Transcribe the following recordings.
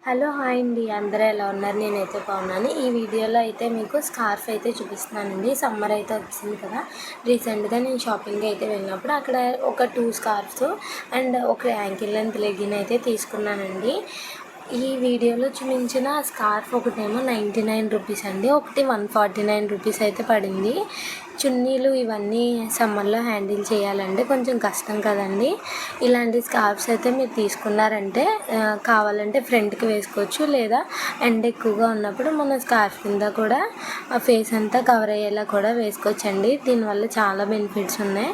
Hello hi అండి, అందరూ ఎలా ఉన్నారు? నేనైతే బాగున్నాను. ఈ వీడియోలో అయితే మీకు స్కార్ఫ్ అయితే చూపిస్తున్నానండి. సమ్మర్ అయితే వచ్చింది కదా, రీసెంట్గా నేను షాపింగ్కి అయితే వెళ్ళినప్పుడు అక్కడ ఒక 2 స్కార్ఫ్స్ అండ్ ఒక యాంకిల్ లెంత్ లెగ్గిన్ అయితే తీసుకున్నానండి. ఈ వీడియోలో చూపించిన స్కార్ఫ్ ఒకటేమో 99 రూపీస్ అండి, ఒకటి 149 రూపీస్ అయితే పడింది. చున్నీలు ఇవన్నీ సమ్మర్లో హ్యాండిల్ చేయాలంటే కొంచెం కష్టం కదండి. ఇలాంటి స్కార్ఫ్స్ అయితే మీరు తీసుకున్నారంటే కావాలంటే ఫ్రంట్కి వేసుకోవచ్చు, లేదా ఎండ ఎక్కువగా ఉన్నప్పుడు మన స్కార్ఫ్ కింద కూడా ఫేస్ అంతా కవర్ అయ్యేలా కూడా వేసుకోవచ్చండి. దీనివల్ల చాలా బెనిఫిట్స్ ఉన్నాయి.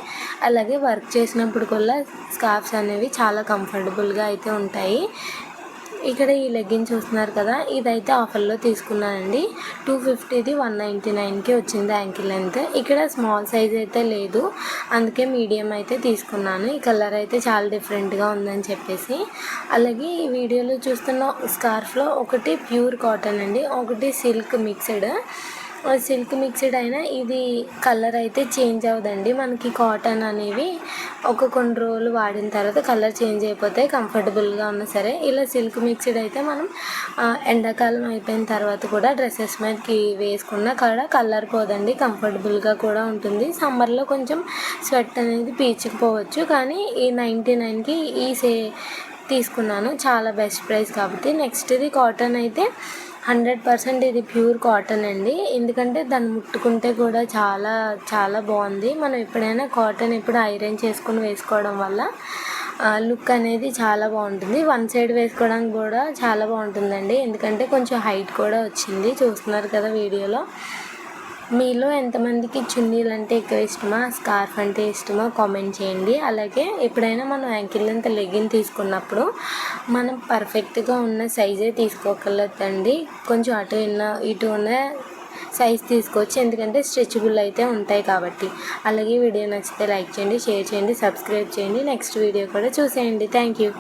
అలాగే వర్క్ చేసినప్పుడు కూడా స్కార్ఫ్స్ అనేవి చాలా కంఫర్టబుల్గా అయితే ఉంటాయి. ఇక్కడ ఈ లెగ్గిన్ చూస్తున్నారు కదా, ఇదైతే ఆఫర్లో తీసుకున్నానండి. 250ది 199కి వచ్చింది యాంకిల్ లెంత్. ఇక్కడ స్మాల్ సైజ్ అయితే లేదు, అందుకే మీడియం అయితే తీసుకున్నాను. ఈ కలర్ అయితే చాలా డిఫరెంట్గా ఉందని చెప్పేసి. అలాగే ఈ వీడియోలో చూస్తున్న స్కార్ఫ్లో ఒకటి ప్యూర్ కాటన్ అండి, ఒకటి సిల్క్ మిక్స్డ్. సిల్క్ మిక్స్డ్ అయినా ఇది కలర్ అయితే చేంజ్ అవ్వదండి. మనకి కాటన్ అనేవి కొన్ని రోజులు వాడిన తర్వాత కలర్ చేంజ్ అయిపోతాయి, కంఫర్టబుల్గా ఉన్నా సరే. ఇలా సిల్క్ మిక్స్డ్ అయితే మనం ఎండాకాలం అయిపోయిన తర్వాత కూడా డ్రెస్సెస్ మీదకి వేసుకున్న కూడా కలర్ పోదండి, కంఫర్టబుల్గా కూడా ఉంటుంది. సమ్మర్లో కొంచెం స్వెట్ అనేది పీల్చుకుపోవచ్చు, కానీ ఈ 99కి తీసుకున్నాను. చాలా బెస్ట్ ప్రైస్ కాబట్టి. నెక్స్ట్ ఇది కాటన్ అయితే 100% ఇది ప్యూర్ కాటన్ అండి. ఎందుకంటే దాన్ని ముట్టుకుంటే కూడా చాలా చాలా బాగుంది. మనం ఎప్పుడైనా కాటన్ ఎప్పుడు ఐరన్ చేసుకుని వేసుకోవడం వల్ల లుక్ అనేది చాలా బాగుంటుంది. వన్ సైడ్ వేసుకోవడానికి కూడా చాలా బాగుంటుందండి, ఎందుకంటే కొంచెం హైట్ కూడా వచ్చింది. చూస్తున్నారు కదా వీడియోలో. మీలో ఎంతమందికి చున్నీలు అంటే ఎక్కువ ఇష్టమా, స్కార్ఫ్ అంటే ఇష్టమో కామెంట్ చేయండి. అలాగే ఎప్పుడైనా మనం యాంకిల్ లెంత్ లెగ్గిన్ తీసుకున్నప్పుడు మనం పర్ఫెక్ట్గా ఉన్న సైజే తీసుకోగలదండి. కొంచెం ఇటు ఉన్న సైజ్ తీసుకోవచ్చు, ఎందుకంటే స్ట్రెచబుల్ అయితే ఉంటాయి కాబట్టి. అలాగే వీడియో నచ్చితే లైక్ చేయండి, షేర్ చేయండి, సబ్స్క్రైబ్ చేయండి. నెక్స్ట్ వీడియో కూడా చూసేయండి. Thank you.